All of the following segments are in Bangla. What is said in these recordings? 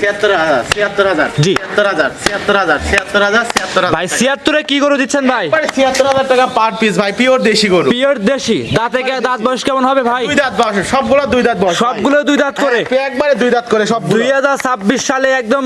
76000 জি 76000 76000 76000 76000 ভাই 76 এ কি গরু দিচ্ছেন ভাই? 76000 টাকা পার পিস ভাই, পিওর দেশি গরু। পিওর দেশি। দাঁত বয়স কেমন হবে ভাই? দুই দাঁত বয়স, সবগুলো দুই দাঁত বয়স। সবগুলো দুই দাঁত করে? একবারে দুই দাঁত করে সব। 2026 সালে একদম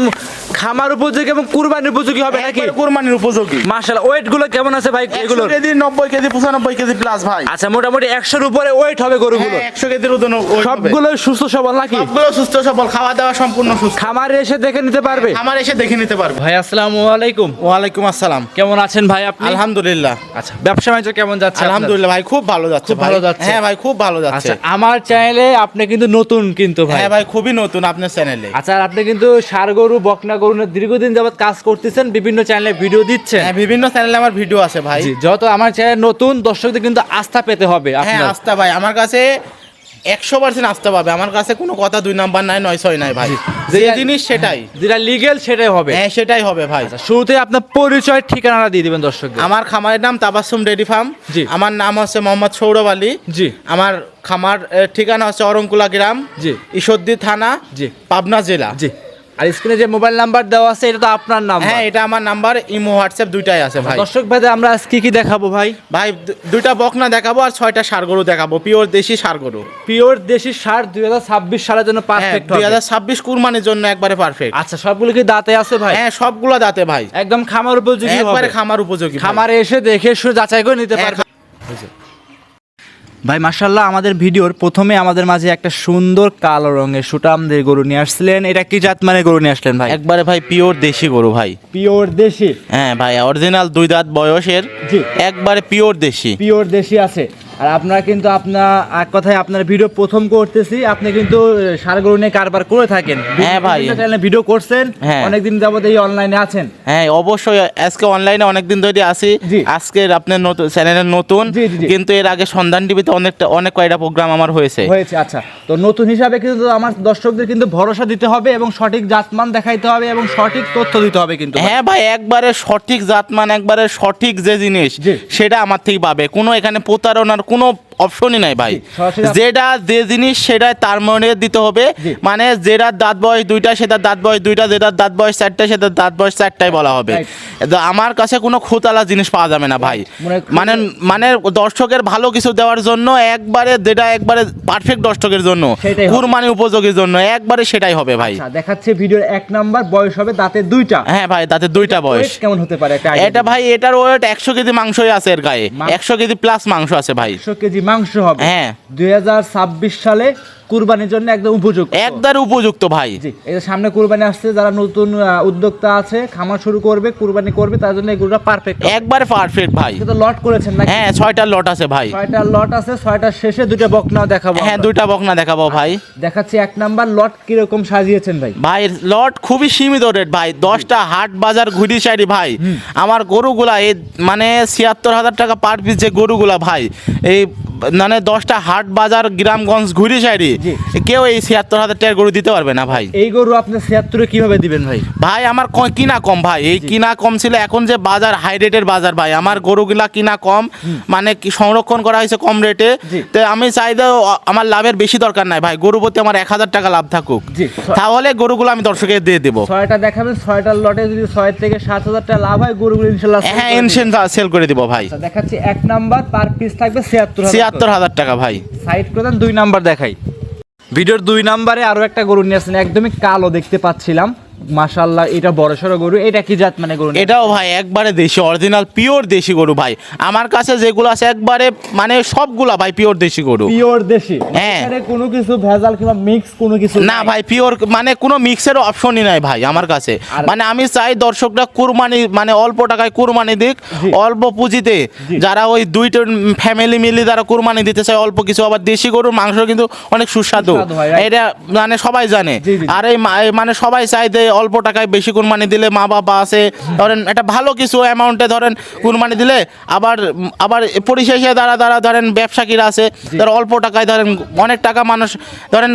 খামার উপযোগী এবং কুরবানির উপযোগী হবে নাকি? কুরবানির উপযোগী। মাশাআল্লাহ। ওয়েট গুলো কেমন আছে ভাই এগুলো? 100 কেজি 90 কেজি 95 কেজি প্লাস ভাই। আচ্ছা, মোটামুটি 100 এর উপরে ওয়েট হবে গরুগুলো। 100 কেজির ওজন। সবগুলো সুস্থ সবল নাকি? সবগুলো সুস্থ সবল, খাওয়া দাওয়া সম্পূর্ণ সুস্থ। খামারে এসে দেখে নিতে পারবে? খামারে এসে দেখে নিতে পারবে। ভাই আসসালামু আলাইকুম। ওয়ালাইকুম আসসালাম। কেমন আছেন ভাই আপনি? আলহামদুলিল্লাহ। আচ্ছা, ব্যবসা বাণিজ্য কেমন যাচ্ছে? আলহামদুলিল্লাহ ভাই, খুব ভালো যাচ্ছে। খুব ভালো যাচ্ছে? হ্যাঁ ভাই, খুব ভালো যাচ্ছে। আচ্ছা, আমার চ্যানেলে আপনি কিন্তু নতুন কিন্তু ভাই। হ্যাঁ ভাই, খুবই নতুন আপনার চ্যানেলে। আচ্ছা, আর আপনি কিন্তু ষাঁড় গরু বকনা গরু নিয়ে দীর্ঘদিন যাবত কাজ করতেছেন, বিভিন্ন চ্যানেলে ভিডিও দিচ্ছেন। হ্যাঁ, বিভিন্ন চ্যানেলে আমার ভিডিও আছে ভাই। জি, যত আমার চ্যানেল নতুন দর্শকদের কিন্তু আস্থা পেতে হবে হ্যাঁ, আপনার। আস্থা ভাই আমার কাছে 100% আস্থা পাবে। আমার কাছে কোনো কথা দুই নাম্বার নাই, 9-6 নাই ভাই। যে জিনিস সেটাই, যেটা লিগ্যাল সেটাই হবে। হ্যাঁ সেটাই হবে ভাই। আচ্ছা, শুরুতে আপনার পরিচয় ঠিকানাটা দিয়ে দিবেন দর্শকদের। আমার খামারের নাম তাবাসসুম ডেইরি ফার্ম। জি। আমার নাম হচ্ছে মোহাম্মদ সৌরভ আলী। জি। আমার খামার ঠিকানা হচ্ছে অরংকুলা গ্রাম। জি। ঈশ্বরদী থানা। জি। পাবনা জেলা। জি। আর স্ক্রিনে যে মোবাইল নাম্বার দেওয়া আছে এটা তো আপনার নাম্বার? হ্যাঁ, এটা আমার নাম্বার। ইমো হোয়াটসঅ্যাপ দুইটাই আছে ভাই। দর্শক ভাই, আমরা আজ কি কি দেখাবো ভাই? ভাই দুইটা বকনা দেখাবো আর 6টা ষাঁড় গরু দেখাবো, পিওর দেশি ষাঁড় গরু। পিওর দেশি ষাঁড় 2026 সালের জন্য পারফেক্ট হবে। 2026 কুরবানির জন্য একবারে পারফেক্ট। আচ্ছা, সবগুলো কি দাঁতে আছে ভাই? হ্যাঁ, সবগুলো দাঁতে ভাই, একদম খামার উপযোগী হবে? একবারে খামার উপযোগী ভাই। খামারে এসে দেখে শুনে যাচাই করে নিতে পারবে। ভাই মাশাআল্লাহ, আমাদের ভিডিওর প্রথমে আমাদের মাঝে একটা সুন্দর কালো রঙের সুটামদের গরু নিয়ে আসছিলেন। এটা কি জাত মানে গরু নিয়ে আসলেন ভাই? একবারে ভাই পিওর দেশি গরু ভাই। পিওর দেশি? হ্যাঁ ভাই, অরিজিনাল দুই দাঁত বয়সের। জি। একবারে পিওর দেশি। পিওর দেশি আছে। আর আপনারা কিন্তু এক কথায় আপনার ভিডিও প্রথম করতেছি, আপনি কিন্তু ষাঁড় গরু নিয়ে কারবার করে থাকেন। হ্যাঁ ভাই, চ্যানেলে ভিডিও করছেন, হ্যাঁ অনেকদিন যাবত এই অনলাইনে আছেন। হ্যাঁ অবশ্যই, আজকে অনলাইনে অনেকদিন ধরে আসি। জি। আজকে আপনার নতুন চ্যানেলের নতুন। জি, জি, জি। কিন্তু এর আগে সন্ধান টিভিতে অনেক কয়টা প্রোগ্রাম আমার হয়েছে। আচ্ছা, তো নতুন হিসাবে কিন্তু আমার দর্শকদের কিন্তু ভরসা দিতে হবে এবং সঠিক জাতমান দেখাইতে হবে এবং সঠিক তথ্য দিতে হবে কিন্তু। হ্যাঁ ভাই, একবারে সঠিক জাতমান, একবারে সঠিক যে জিনিস জি। সেটা আমার থেকে পাবে। কোনো এখানে প্রতারণার কোনো অপশনই নাই ভাই। যেটা যে জিনিস সেটা তার মনে দিতে হবে। জি। মানে যেটা দাঁত বয়স দুইটা সেটা দাঁত বয়স দুইটা, যেটা দাঁত বয়স 4টা সেটা দাঁত বয়স 4টাই বলা হবে। আমার কাছে কোনো খোতালা জিনিস পাওয়া যাবে না ভাই। মানে মানে দর্শকের ভালো কিছু দেওয়ার জন্য একবারে যেটা একবারে পারফেক্ট দর্শকের জন্য, কুরবানি উপযোগীর জন্য একবারে সেটাই হবে ভাই। আচ্ছা, দেখাচ্ছে ভিডিওর 1 নাম্বার বয়স হবে দাঁতে দুইটা। হ্যাঁ ভাই, দাঁতে দুইটা বয়স। কেমন হতে পারে এটা ভাই, এটার ওয়েট 100 কেজি মাংসই আছে এর গায়ে। 100 কেজি প্লাস মাংস আছে ভাই। 100 কেজি মাংস হবে। হ্যাঁ। 2026 সালে কুরবানির জন্য একদম উপযুক্ত। একদম উপযুক্ত ভাই। জি, এই যে সামনে কুরবানি আসছে, যারা নতুন উদ্যোক্তা আছে, খামার শুরু করবে, কুরবানি করবে, তার জন্য এগুলো পারফেক্ট, একবারে পারফেক্ট ভাই। কিন্তু লট করেছেন নাকি? হ্যাঁ, 6টা লট আছে ভাই। 6টা লট আছে, 6টার শেষে দুটো বকনাও দেখাবো। হ্যাঁ, দুইটা বকনা দেখাবো ভাই। দেখাচ্ছি 1 নাম্বার লট কিরকম সাজিয়েছেন ভাই? ভাই লট খুবই সীমিত রেট ভাই। 10টা হাট বাজার ঘুরি সাইডি ভাই। আমার গরুগুলা এই মানে 76,000 টাকা পার পিস যে গরুগুলা ভাই, এই মানে 10টা হাট বাজার গ্রামগঞ্জ ঘুরি সাইডি কেউ এই 76,000 টাকার গরু দিতে পারবে না ভাই। এই গরু আপনি 76 কিভাবে দিবেন ভাই? ভাই আমার কিনা কম ভাই, এই কিনা কম ছিল। এখন যে বাজার হাই রেটের বাজার ভাই, আমার গরুগুলা কিনা কম, মানে কি সংরক্ষণ করা হয়েছে কম রেটে। তো আমি চাই যে আমার লাভের বেশি দরকার নাই ভাই, গরু প্রতি আমার 1000 টাকা লাভ থাকুক, তাহলে গরুগুলো আমি দর্শকের দিয়ে দেবো। 6টা দেখাবেন, 6টার লটে যদি 6 থেকে 7,000 টাকা লাভ হয়, গরুগুলো ইনশাআল্লাহ হ্যাঁ ইনশাআল্লাহ সেল করে দিব ভাই। দেখাচ্ছি 1 নাম্বার পার পিস থাকবে 76,000 টাকা ভাই। সাইড করে দেন। 2 নাম্বার দেখাই। ভিডিওর 2 নাম্বারে আরো একটা গরু নিয়ে আসছেন, একদমই কালো দেখতে পাচ্ছিলাম। মাশাআল্লাহ, এটা বড়সড় গরু। এটা কি জাত মানে গরু? এটাও ভাই একবারে দেশি, অরিজিনাল পিওর দেশি গরু ভাই। আমার কাছে যেগুলো আছে একবারে মানে সবগুলা ভাই পিওর দেশি গরু। পিওর দেশি? হ্যাঁ, এখানে কোনো কিছু ভেজাল কিংবা মিক্স কোনো কিছু না ভাই, পিওর মানে কোনো মিক্সের অপশনই নাই ভাই আমার কাছে। মানে আমি চাই দর্শকরা কুরবানি মানে অল্প টাকায় কুরবানি দিক, অল্প পুঁজিতে, যারা ওই দুইটা ফ্যামিলি মিলে যারা কুরবানি দিতে চায় অল্প কিছু। আবার দেশি গরুর মাংস কিন্তু অনেক সুস্বাদু, এটা মানে সবাই জানে। আর এই মানে সবাই চায় যে অল্প টাকায় বেশি কুরবানি দিলে মা বাবা আছে ধরেন একটা ভালো কিছু অ্যামাউন্টে ধরেন কুরবানি দিলে আবার আবার পরিশেষে যারা ধরেন ব্যবসায়ীরা আছে তারা অল্প টাকায় ধরেন অনেক টাকা মানুষ ধরেন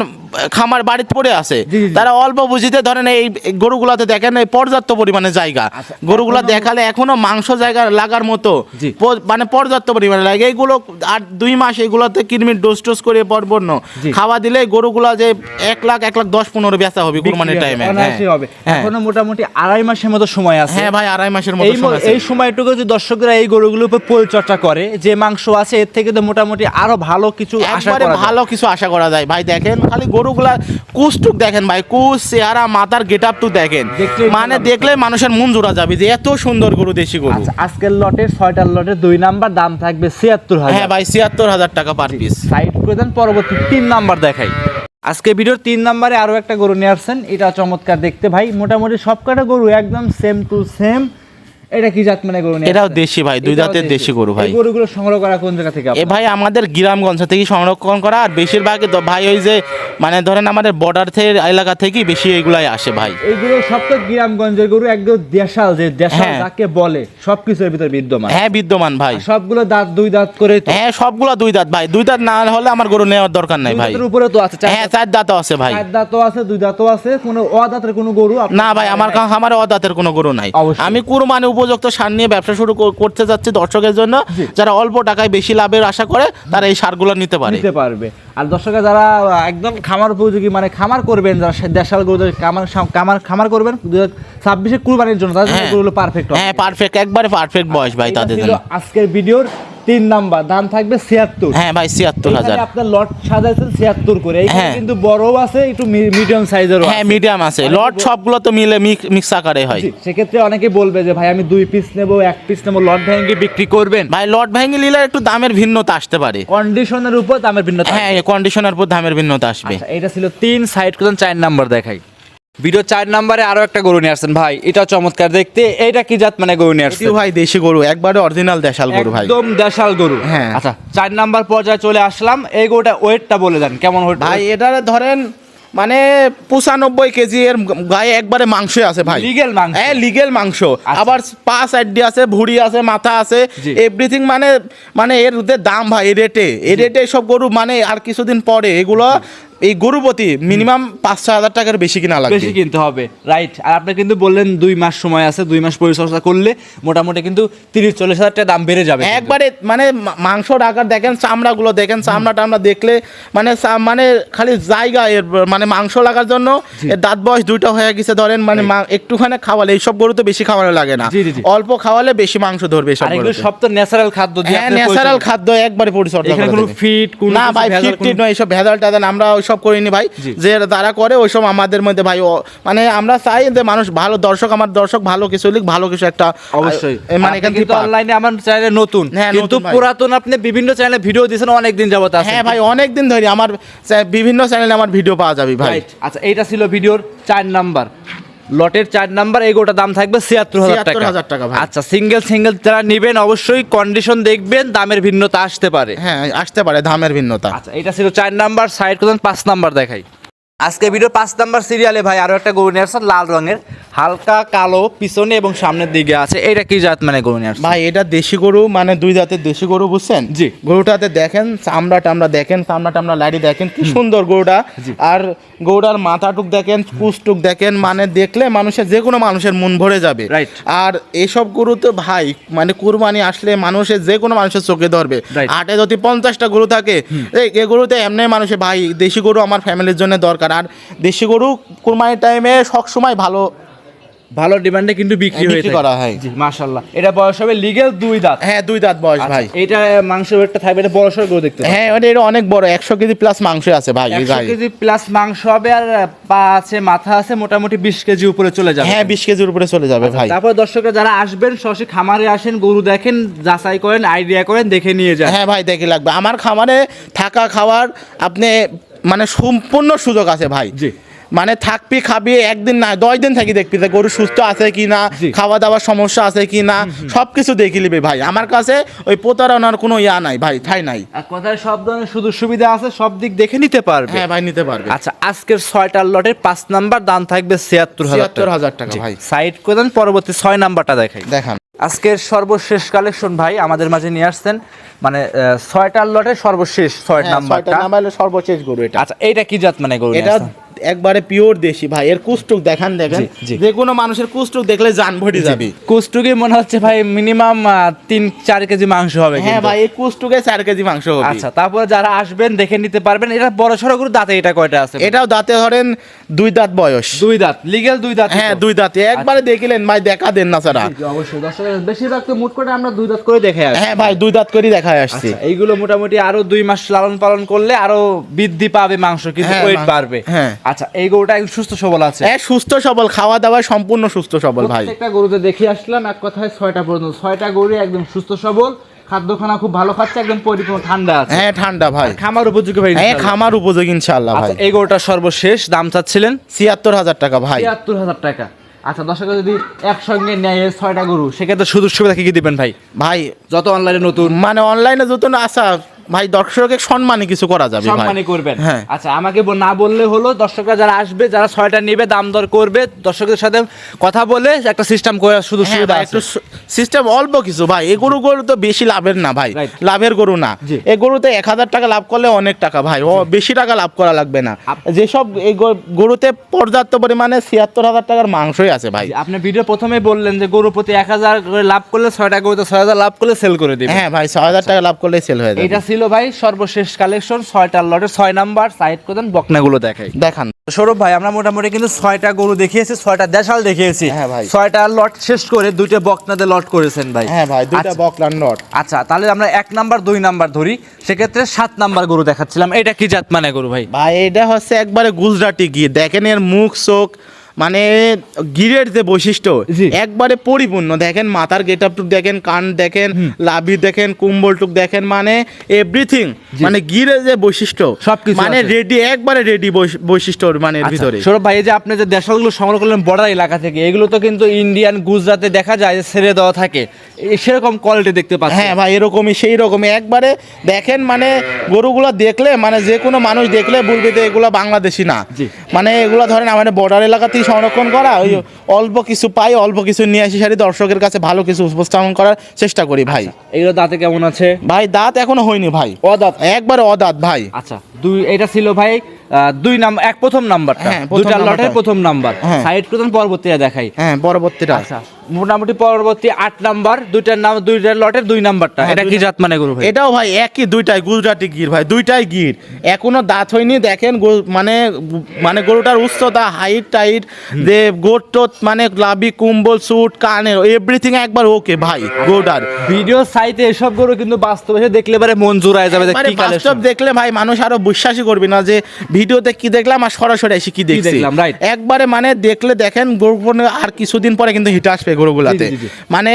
খামার বাড়িতে পড়ে আছে তারা অল্প বুঝিতে ধরেন এই গরুগুলাতে দেখেন এই পর্যাপ্ত পরিমাণে জায়গা গরুগুলা দেখালে এখনো মাংস জায়গা লাগার মতো মানে পর্যাপ্ত পরিমাণে লাগে এইগুলো আর 2 মাস এগুলোতে কৃমির ডোজ টোজ করে পরপূর্ণ খাওয়া দিলে গরুগুলা যে 1 লাখ 10-15 বেচা হবে কুরবানির টাইমে হবে এখনো মোটামুটি 2.5 মাসের মতো সময় আছে। হ্যাঁ ভাই 2.5 মাসের মতো সময় আছে। এই সময়টুকু যদি দর্শকরা এই গরুগুলোর উপর পরিচর্যা করে যে মাংস আছে এর থেকে তো মোটামুটি আরো ভালো কিছু আশা করা যায়। ভালো কিছু আশা করা যায় ভাই। দেখেন খালি গরুগুলা কুচটুক দেখেন ভাই, কুচ চেহারা মাথার গেটআপ টু দেখেন, মানে দেখলে মানুষের মন জোড়া যাবে যে এত সুন্দর গরু দেশি গরু। আজকের লটের 6টার লটের 2 নাম্বার দাম থাকবে 76,000। হ্যাঁ ভাই 76,000 টাকা পার পিস। সাইড করে দেন, পরবর্তী 3 নাম্বার দেখাই। আজকে ভিডিওর 3 নাম্বারে আরো একটা গরু নিয়ে আসছেন, এটা চমৎকার দেখতে ভাই। মোটামুটি সবকটা গরু একদম সেম টু সেম। এটা কি জাত মানে গরু? এটাও দেশি ভাই, 2 দাঁতের দেশি গরু ভাই। এই গরুগুলো সংগ্রহ করা কোন জায়গা থেকে? ভাই আমাদের গ্রামগঞ্জ থেকে সংরক্ষণ করা, আর বেশিরভাগই ভাই ওই যে মানে ধরেন আমাদের বর্ডার থেকে এলাকা থেকে বেশি এগুলাই আসে ভাই। এইগুলো সব তো গ্রামগঞ্জের গরু, একদম দেশাল, যে দেশাল যাকে বলে সবকিছুর ভিতরে বিদ্যমান। হ্যাঁ বিদ্যমান ভাই। সবগুলো দাঁত 2 দাঁত করে? হ্যাঁ সবগুলো 2 দাঁত ভাই। 2 দাঁত না হলে আমার গরু নেওয়ার দরকার নাই ভাই। উপরে তো আছে? হ্যাঁ 4 দাঁতও আছে ভাই। 4 দাঁতও আছে, 2 দাঁতও আছে। কোনো অদাঁতের কোনো গরু না ভাই, আমার অদাঁতের কোনো গরু নাই। আমি কুরবানি উপযুক্ত সার নিয়ে ব্যবসা শুরু করতে যাচ্ছি দর্শকের জন্য, যারা অল্প টাকায় বেশি লাভের আশা করে তারা এই সারগুলো নিতে পারবে। আর দর্শকরা যারা একদম খামার উপযোগী মানে খামার করবেন, যারা দেশাল গরু খামার করবেন 2026 কুরবানির জন্য, তাদের জন্য গরুগুলো পারফেক্ট। হ্যাঁ পারফেক্ট, একবারে পারফেক্ট বয়স ভাই তাদের জন্য। আজকের ভিডিওর 3 নাম্বার দাম থাকবে 76। হ্যাঁ ভাই 76,000। আপনার লট সাজাইছেন 76 করে। এইখানে কিন্তু বড়ও আছে, একটু মিডিয়াম সাইজেরও। হ্যাঁ মিডিয়াম আছে। লট সবগুলো তো মিলে মিক্স আকারে হয়। সেক্ষেত্রে অনেকে বলবে যে ভাই আমি 2 পিস নেব, 1 পিস নেব, লট ভেঙে বিক্রি করবেন। ভাই লট ভেঙে নিলে একটু দামের ভিন্নতা আসতে পারে, কন্ডিশনের উপর দামের ভিন্নতা। হ্যাঁ কন্ডিশনের উপর দামের ভিন্নতা আসবে। এটা ছিল 3। সাইড করুন 4 নাম্বার দেখাই। ভিডিও 4 নাম্বারে আরো একটা গরু নিয়ে আসছেন ভাই, এটা চমৎকার দেখতে। এইটা কি জাত মানে গরু নিয়ে আসছেন? ভাই দেশি গরু, একবারে অরিজিনাল দেশাল গরু ভাই, একদম দেশাল গরু। হ্যাঁ আচ্ছা 4 নাম্বার পর্যায়ে চলে আসলাম। এই গরুটা ওয়েটটা বলে দেন কেমন ওয়েট ভাই? এটা ধরেন মানে 95 কেজি এর গায়ে একবারে মাংস আছে ভাই, লিগ্যাল মাংস। হ্যাঁ লিগ্যাল মাংস। আবার পা সাইড আছে, ভুঁড়ি আছে, মাথা আছে, এভরিথিং। মানে এর দাম ভাই এই রেটে সব গরু মানে আর কিছুদিন পরে এগুলো এই গরু প্রতি মিনিমাম 5-6 হাজার টাকার বেশি কিনা লাগবে, বেশি কিনতে হবে। রাইট। আর আপনি কিন্তু বললেন 2 মাস সময় আছে, 2 মাস পরিচর্যা করলে মোটামুটি কিন্তু 30-40 হাজার টাকা দাম বেড়ে যাবে একবারে। মানে মাংস আকার দেখেন, চামড়াগুলো দেখেন, চামড়া দেখলে মানে খালি জায়গা এর মানে মাংস লাগার জন্য এর দাঁত বয়স 2টা হয়ে গেছে ধরেন। মানে একটুখানি খাওয়ালে, এইসব গরু তো বেশি খাওয়ানো লাগে না, অল্প খাওয়ালে বেশি মাংস ধরবে। সব তো ন্যাচারাল খাদ্য, ন্যাচারাল খাদ্য একবারে পরিচর্যা করে। কোনো ফিট না ভাই, ফিট নয়, এইসব ভেজাল টাজাল আমরা সব করিনি ভাই। যে যারা করে ওইসব আমাদের মধ্যে ভাই মানে আমরা চাই যে মানুষ ভালো, আমার দর্শক ভালো কিছু লিখ, ভালো কিছু একটা অবশ্যই। মানে এখান থেকে অনলাইনে আমার চ্যানেলে নতুন, কিন্তু পুরাতন আপনি বিভিন্ন চ্যানেলে ভিডিও দিয়েছেন অনেক দিন যাবত আছে। হ্যাঁ ভাই অনেক দিন ধরে আমার বিভিন্ন চ্যানেলে আমার ভিডিও পাওয়া যাবে ভাই। আচ্ছা এইটা ছিল ভিডিওর 4 নাম্বার লটের 4 নাম্বার। এই গোটা দাম থাকবে 76,000 টাকা ভাই। আচ্ছা সিঙ্গেল যারা নেবেন অবশ্যই কন্ডিশন দেখবেন, দামের ভিন্নতা আসতে পারে। হ্যাঁ আসতে পারে দামের ভিন্নতা। আচ্ছা এটা ছিল 4 নাম্বার। সাইড করুন 5 নাম্বার দেখাই। আজকে ভিডিও 5 নাম্বার সিরিয়ালে ভাই আরো একটা গরু নিয়ে আসছে, লাল রঙের, হালকা কালো পিছনে এবং সামনের দিকে আছে। এটা কি জাত মানে গরু নিয়ে আসছে ভাই? এটা দেশি গরু, মানে 2 দাঁতের দেশি গরু, বুঝছেন? জি। গরুটাতে দেখেন চামড়া দেখেন, চামড়া লাড়ি দেখেন, কি সুন্দর গরুটা। আর গরুটার মাথাটুক দেখেন, কুচটুক দেখেন, মানে দেখলে যে কোনো মানুষের মন ভরে যাবে। রাইট। আর এসব গরু তো ভাই মানে কুরবানি আসলে মানুষের যে কোনো মানুষের চোখে ধরবে। হাটে যদি 50টা গরু থাকে, এই গরুতে এমনি মানুষের ভাই দেশি গরু আমার ফ্যামিলির জন্য দরকার। আর দেশি গরু কুরবানির টাইমে সবসময় ভালো ডিমান্ডে কিন্তু বিক্রি করা হয়। জি মাশাআল্লাহ। এটা বয়স হবে লিগ্যাল 2 দাঁত। হ্যাঁ 2 দাঁত বয়স ভাই। এটা মাংস ওয়েটটা থাকবে, এটা বড় সর গরু দেখতে। হ্যাঁ এটা অনেক বড়, 100 কেজি প্লাস মাংস আছে ভাই। 100 কেজি প্লাস মাংস হবে, আর পা আছে, মাথা আছে, মোটামুটি 20 কেজি উপরে চলে যাবে। হ্যাঁ 20 কেজির উপরে চলে যাবে ভাই। তারপর দর্শকরা যারা আসবেন সরাসরি খামারে আসেন, গরু দেখেন, যাচাই করেন, আইডিয়া করেন, দেখে নিয়ে যান। হ্যাঁ ভাই দেখে লাগবে। আমার খামারে থাকা খাওয়ার আপনি মানে সম্পূর্ণ সুযোগ আছে ভাই। জি। মানে থাকবি খাবি একদিন না 10 দিন থাকি দেখবি যে গরু সুস্থ আছে কি না, জি। খাওয়া দাওয়ার সমস্যা আছে কি না, সবকিছু দেখে নিবি ভাই। আমার কাছে ওই প্রতারণার কোনো ইয়া নাই ভাই, ঠাই নাই। এক কথায় সব ধরনের সুযোগ সুবিধা আছে, সব দিক দেখে নিতে পারবে। হ্যাঁ ভাই, নিতে পারবে। আচ্ছা, আজকের 6টা লটের 5 নাম্বার দাম থাকবে ৭৬,০০০ টাকা ভাই। সাইড করে দেন, পরবর্তী 6 নাম্বারটা দেখাই। দেখান। আজকের সর্বশেষ কালেকশন ভাই আমাদের মাঝে নিয়ে আসছেন, মানে 6টা লটের সর্বশেষ 6 নাম্বারটা। নাম্বার হলো সর্বশেষ গরু এটা। আচ্ছা, এইটা কি জাত মানে গরু? এটা একবারে পিওর দেশি ভাই। এর কুস্টুক দেখেন, জি, জি। যে কোনো মানুষের কুস্টুক দেখলে জান ভরে যাবে। কুস্টুকি মনে হচ্ছে ভাই মিনিমাম 3-4 কেজি মাংস হবে। হ্যাঁ ভাই, এই কুস্টুকে 4 কেজি মাংস হবে। আচ্ছা, তারপরে যারা আসবেন দেখে নিতে পারবেন। এটা বড় সড়ো গরু, দাঁতে এটা কয়টা আছে? এটাও দাঁতে ধরেন 2 দাঁত বয়স। 2 দাঁত, লিগ্যাল 2 দাঁত। হ্যাঁ 2 দাঁতে একবারে দেখিলেন ভাই, দেখা দেন না ছাড়া। অবশ্যই দর্শক বেশিরভাগ তো মুট করে আমরা 2 দাঁত করে দেখে আসি। হ্যাঁ ভাই, 2 দাঁত করে দেখায় আসছি। আচ্ছা, এইগুলো মোটামুটি আরো 2 মাস লালন পালন করলে আরো বৃদ্ধি পাবে মাংস, কিন্তু হ্যাঁ, ওয়েট বাড়বে। হ্যাঁ। আচ্ছা, এই গরুটা একদম সুস্থ সবল আছে। হ্যাঁ, সুস্থ সবল, খাওয়া দাওয়া সম্পূর্ণ সুস্থ সবল ভাই। প্রত্যেকটা গরুতে দেখে আসলাম, এক কথায় 6টা পর্যন্ত 6টা গরু একদম সুস্থ সবল, খাদ্যখানা খুব ভালো খাচ্ছে, একদম পরিপূর্ণ ঠান্ডা আছে। হ্যাঁ ঠান্ডা ভাই, খামার উপযোগী ভাই। হ্যাঁ খামার উপযোগী ইনশাআল্লাহ ভাই। আচ্ছা, এই গরুটার সর্বশেষ দাম চাচ্ছিলেন ৭৬,০০০ টাকা ভাই। ৭৩,০০০ টাকা। আচ্ছা, দর্শক যদি একসঙ্গে নেয় 6টা গরু, সেক্ষেত্রে সুযোগ সুবিধা কি কি দিবেন ভাই? ভাই যত অনলাইনে নতুন, মানে অনলাইনে যত না আসা ভাই, দর্শকের সম্মানে কিছু করা যাবে ভাই। সম্মানী করবেন। হ্যাঁ। আচ্ছা, আমাকে না বললে হলো, দর্শকরা যারা আসবে, যারা 6টা নেবে, দাম দর করবে, দর্শকদের সাথে কথা বলে একটা সিস্টেম করে শুধু হ্যাঁ সুবিধা ভাই, আছে। একটু সিস্টেম অল্প কিছু ভাই। এই গরু তো বেশি লাভের না ভাই, Right. লাভের গরু না। জি। এই গরুতে 1,০০০ টাকা লাভ করলে অনেক টাকা ভাই, ও বেশি টাকা লাভ করা লাগবে না। যেসব এই গরুতে পর্যাপ্ত পরিমাণে ৭৬,০০০ টাকার মাংসই আছে ভাই। আপনি ভিডিও প্রথমেই বললেন যে গরু প্রতি 1000 করে লাভ করলে 6টা গরুতে 6000 লাভ করলে সেল করে দিবেন। হ্যাঁ ভাই, ৬,০০০ টাকা লাভ করলেই সেল হয়ে যাবে। এটা ছিল ভাই সর্বশেষ কালেকশন 6টা লটের 6 নাম্বার। সাইড করে দেন, বকনাগুলো দেখাই। দেখান। সৌরভ ভাই, আমরা মোটামুটি কিন্তু 6টা গরু দেখিয়েছি, 6টা দেশাল দেখিয়েছি। হ্যাঁ ভাই। 6টা লট শেষ করে 2টা বকনাতে লট করেছেন ভাই। হ্যাঁ ভাই, 2টা আচ্ছা। বকলান নট। আচ্ছা, তাহলে আমরা 1 নাম্বার 2 নাম্বার ধরি, সেক্ষেত্রে 7 নাম্বার গরু দেখাচ্ছিলাম। এটা কি জাত মানে গরু ভাই? ভাই এটা হচ্ছে একবারে গুজরাটি গির। দেখেন এর মুখ চোখ, মানে গিরের যে বৈশিষ্ট্য জি। একবারে পরিপূর্ণ। দেখেন মাথার গেটআপ টুক দেখেন, কান দেখেন, লাভি দেখেন, কুম্বল টুক দেখেন, মানে এভরিথিং, জি। মানে গিরের যে বৈশিষ্ট্য সবকিছু মানে আছে। রেডি, একবারে রেডি বৈশিষ্ট্য মানে এর ভিতরে। সৌরভ ভাই, এই যে আপনি যে দেশালগুলো সংগ্রহ করলেন বর্ডার এলাকা থেকে, এগুলো তো কিন্তু ইন্ডিয়ান গুজরাটে দেখা যায় যে ছেড়ে দেওয়া থাকে, সেরকম কোয়ালিটি দেখতে পাচ্ছি। হ্যাঁ ভাই, এরকমই সেই রকমই একবারে দেখেন, মানে গরুগুলো দেখলে মানে যে কোনো মানুষ দেখলে বলবে যে এগুলো বাংলাদেশি না। জি। মানে এগুলো ধরেন আমাদের বর্ডার এলাকাতেই সংরক্ষণ করা, ওই অল্প কিছু পাই, অল্প কিছু নিয়ে আসি, সারি দর্শকের কাছে ভালো কিছু উপস্থাপন করার চেষ্টা করি ভাই। এগুলো দাঁতে কেমন আছে? ভাই দাঁত এখনো হয়নি ভাই, অদাঁত। একবারে অদাঁত ভাই। আচ্ছা, এটা ছিল ভাই 2 নাম্বার, প্রথম নাম্বারটা, হ্যাঁ, প্রথম 2টা লটের নাম্বারটা। প্রথম নাম্বার। হ্যাঁ। সাইড করতেন, পরবর্তীটা দেখাই। হ্যাঁ পরবর্তীটা। আচ্ছা, মোটামুটি পরবর্তী 8 নাম্বার, 2টা লটের 2 নাম্বারটা। হ্যাঁ, এটা কি জাত মানে গরু ভাই? এটাও ভাই একই, 2টাই গুজরাটি গির ভাই, 2টাই গির, এখনো দাঁত হয়নি। দেখেন মানে গরুটার উচ্চতা, হাইট টাইট, যে গোট টোট, মানে লাভি, কুম্বল, সুট, কানের এভরিথিং একবার ওকে ভাই গরুটার। ভিডিও সাইটে এসব গরু কিন্তু বাস্তবে এসে দেখলে পারে মন জোড়ায় যাবে যে মানে কি বাস্তব কালেকশন। দেখলে ভাই মানুষ আরো বিশ্বাসই করবে না যে ভিডিওতে কি দেখলাম আর সরাসরি এসে কি দেখছি। দেখলাম, right. একবারে মানে দেখলে দেখেন গরু আর কিছুদিন পরে কিন্তু হিট আসবে গরুগুলাতে। জি, জি, জি। মানে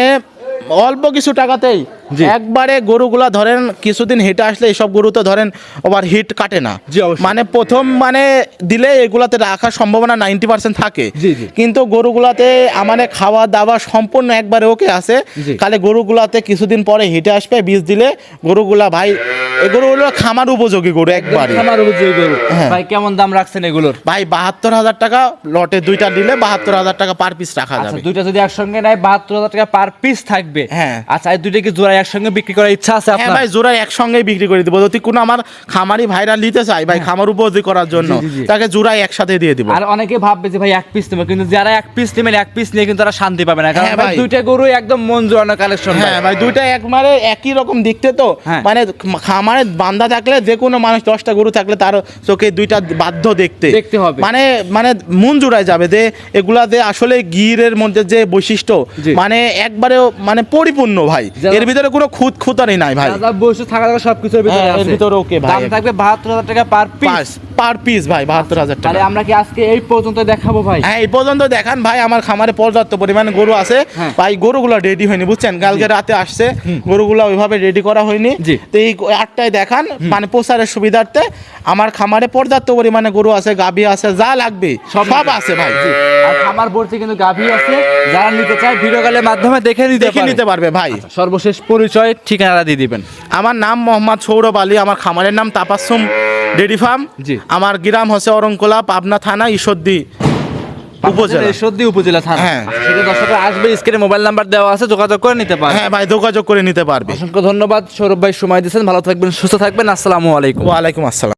অল্প কিছু টাকাতেই জি। একবারে গরুগুলা ধরেন কিছুদিন হিট আসলে এইসব গরু তো ধরেন ওভার হিট কাটে না। জি, অবশ্যই। মানে প্রথম মানে দিলে এগুলাতে রাখার সম্ভাবনা 90% থাকে। জি, জি। কিন্তু গরুগুলাতে আমাদের খাওয়া দাওয়া সম্পূর্ণ একবারে ওকে আছে। জি। খালি গরুগুলাতে কিছুদিন পরে হিটে আসবে, বীজ দিলে গরুগুলা ভাই, এই গরুগুলো খামার উপযোগী গরু একবারে। আমার উপযোগী গরু। হ্যাঁ। ভাই কেমন দাম রাখছেন এগুলোর? ভাই ৭২,০০০ টাকা লটে, 2টা দিলে ৭২,০০০ টাকা পার পিস রাখা আচ্ছা, যাবে। 2টা যদি একসঙ্গে নেয় ৭২,০০০ টাকা পার পিস থাকবে। হ্যাঁ। আচ্ছা, এই 2টা কি জোড়া একসঙ্গে বিক্রি করার ইচ্ছা আছে হ্যাঁ আপনার? ভাই, জোড়া একসঙ্গেই বিক্রি করে দিব। যদি কোনো আমার খামারি ভাইরা নিতে চাই ভাই, খামার উপযোগী করার জন্য, জি, জি, জি। তাকে জোড়াই একসাথে দিয়ে দিব। আর অনেকে ভাববে যে ভাই 1 পিস নেবে, কিন্তু যারা 1 পিস নেবেন 1 পিস নিয়ে কিন্তু তারা শান্তি পাবে না, কারণ হ্যাঁ ভাই ভাই। 2টা গরু একদম মন জোড়ানো কালেকশন। হ্যাঁ ভাই, 2টা একবারে একই রকম দেখতে তো। হ্যাঁ। মানে খামারে বান্ধা থাকলে যে কোনো মানুষ 10টা গরু থাকলে তার চোখে 2টা বাধ্য দেখতে হবে। মানে মানে মন জুড়ায় যাবে যে এগুলা যে আসলে গিরের মধ্যে যে বৈশিষ্ট্য, জি। মানে একবারে মানে পরিপূর্ণ ভাই। যেমন- এর ভিতরে কোনো খুঁতানি নাই ভাই। দাদা বসে থাকা সবকিছুর ভিতরে হ্যাঁ, এর আছে। ভিতরে ওকে ভাই। দাম থাকবে 72,000 টাকা পার পিস। পার পিস ভাই 72,000 টাকা। তাহলে আমরা কি আজকে এই পর্যন্ত দেখাবো ভাই? হ্যাঁ এই পর্যন্ত দেখান ভাই, আমার খামারে পর্যাপ্ত পরিমাণে গরু আছে হ্যাঁ। ভাই। গরুগুলো রেডি হয়নি বুঝছেন, কালকে রাতে আসছে গরুগুলো ওইভাবে রেডি করা হয়নি। জি। তো এই 8টায় দেখান, মানে প্রচারের সুবিধার্থে আমার খামারে পর্যাপ্ত পরিমাণে গরু আছে, গাভী আছে, যা লাগবে সব আছে ভাই। আর খামার ভর্তি কিন্তু গাভী আছে, যারা নিতে চায় ভিডিও কলের মাধ্যমে দেখে নিতে পারবে ভাই। সর্বশেষ পরিচয় ঠিকানাটা দিয়ে দিবেন। আমার নাম মোহাম্মদ সৌরভ আলী, আমার খামারের নাম তাপাসসুম ডেইরি ফার্ম। জি। আমার গ্রাম হচ্ছে অরংকোলা, পাবনা থানা, ঈশ্বরদী উপজেলা। ঈশ্বরদী উপজেলা থানা। হ্যাঁ। সেটা দর্শকরা আসবে, স্ক্রিনে মোবাইল নাম্বার দেওয়া আছে, যোগাযোগ করে নিতে পারবে। হ্যাঁ ভাই, যোগাযোগ করে নিতে পারবে। অসংখ্য ধন্যবাদ সৌরভ ভাই, সময় দিয়েছেন। ভালো থাকবেন, সুস্থ থাকবেন। আসসালামু আলাইকুম। ওয়ালাইকুম আসসালাম।